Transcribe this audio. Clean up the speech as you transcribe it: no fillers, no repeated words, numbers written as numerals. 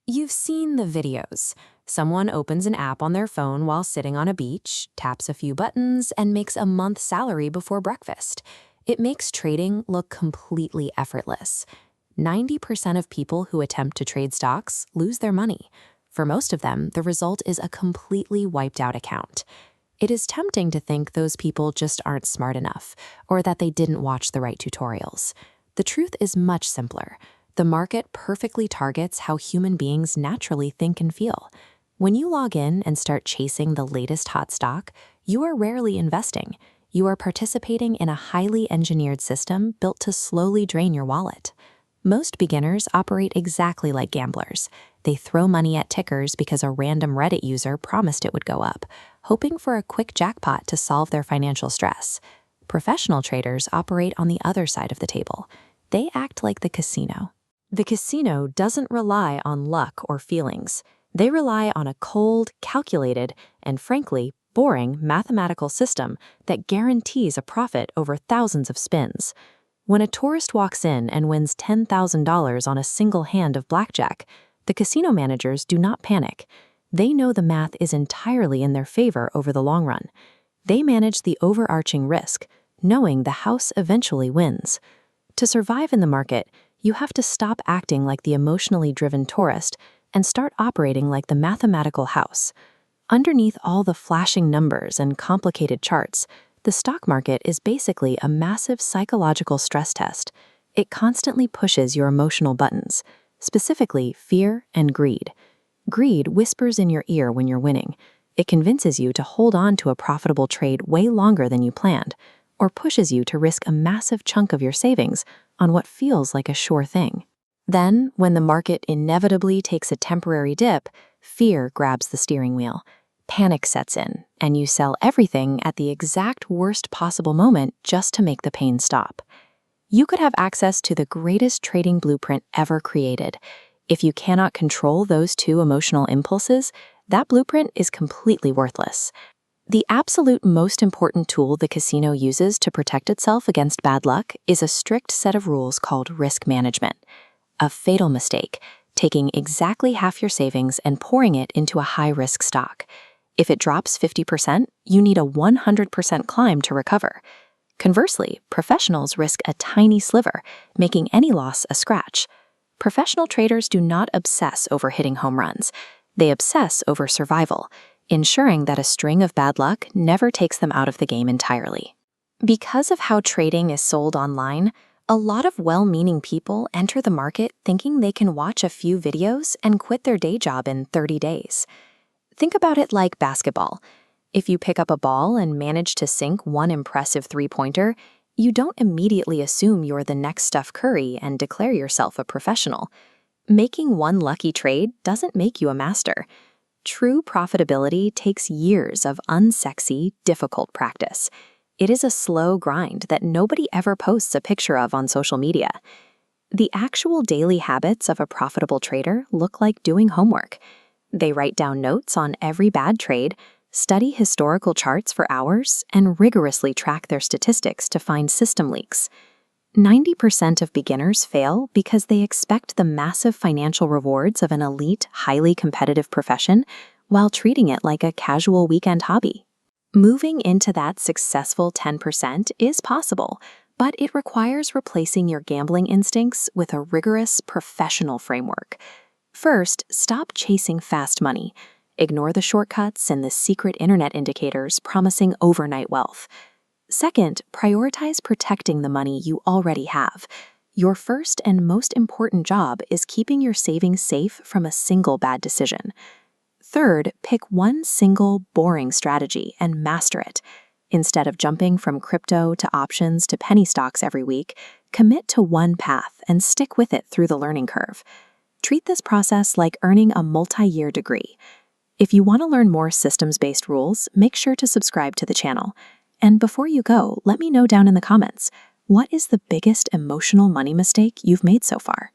You've seen the videos. Someone opens an app on their phone while sitting on a beach, taps a few buttons, and makes a month's salary before breakfast. It makes trading look completely effortless. 90% of people who attempt to trade stocks lose their money. For most of them, the result is a completely wiped out account. It is tempting to think those people just aren't smart enough, or that they didn't watch the right tutorials. The truth is much simpler. The market perfectly targets how human beings naturally think and feel. When you log in and start chasing the latest hot stock, you are rarely investing. You are participating in a highly engineered system built to slowly drain your wallet. Most beginners operate exactly like gamblers. They throw money at tickers because a random Reddit user promised it would go up, hoping for a quick jackpot to solve their financial stress. Professional traders operate on the other side of the table. They act like the casino. The casino doesn't rely on luck or feelings. They rely on a cold, calculated, and frankly, boring mathematical system that guarantees a profit over thousands of spins. When a tourist walks in and wins $10,000 on a single hand of blackjack, the casino managers do not panic. They know the math is entirely in their favor over the long run. They manage the overarching risk, knowing the house eventually wins. To survive in the market, you have to stop acting like the emotionally driven tourist and start operating like the mathematical house. Underneath all the flashing numbers and complicated charts, the stock market is basically a massive psychological stress test. It constantly pushes your emotional buttons, specifically fear and greed. Greed whispers in your ear when you're winning. It convinces you to hold on to a profitable trade way longer than you planned, or pushes you to risk a massive chunk of your savings on what feels like a sure thing. Then, when the market inevitably takes a temporary dip, fear grabs the steering wheel. Panic sets in, and you sell everything at the exact worst possible moment just to make the pain stop. You could have access to the greatest trading blueprint ever created. If you cannot control those two emotional impulses, that blueprint is completely worthless. The absolute most important tool the casino uses to protect itself against bad luck is a strict set of rules called risk management. A fatal mistake, taking exactly half your savings and pouring it into a high-risk stock. If it drops 50%, you need a 100% climb to recover. Conversely, professionals risk a tiny sliver, making any loss a scratch. Professional traders do not obsess over hitting home runs. They obsess over survival, ensuring that a string of bad luck never takes them out of the game entirely. Because of how trading is sold online, a lot of well-meaning people enter the market thinking they can watch a few videos and quit their day job in 30 days. Think about it like basketball. If you pick up a ball and manage to sink one impressive three-pointer, you don't immediately assume you're the next Steph Curry and declare yourself a professional. Making one lucky trade doesn't make you a master. True profitability takes years of unsexy, difficult practice. It is a slow grind that nobody ever posts a picture of on social media. The actual daily habits of a profitable trader look like doing homework. They write down notes on every bad trade, study historical charts for hours, and rigorously track their statistics to find system leaks. 90% of beginners fail because they expect the massive financial rewards of an elite, highly competitive profession while treating it like a casual weekend hobby. Moving into that successful 10% is possible, but it requires replacing your gambling instincts with a rigorous, professional framework. First, stop chasing fast money. Ignore the shortcuts and the secret internet indicators promising overnight wealth. Second, prioritize protecting the money you already have. Your first and most important job is keeping your savings safe from a single bad decision. Third, pick one single, boring strategy and master it. Instead of jumping from crypto to options to penny stocks every week, commit to one path and stick with it through the learning curve. Treat this process like earning a multi-year degree. If you want to learn more systems-based rules, make sure to subscribe to the channel. And before you go, let me know down in the comments, what is the biggest emotional money mistake you've made so far?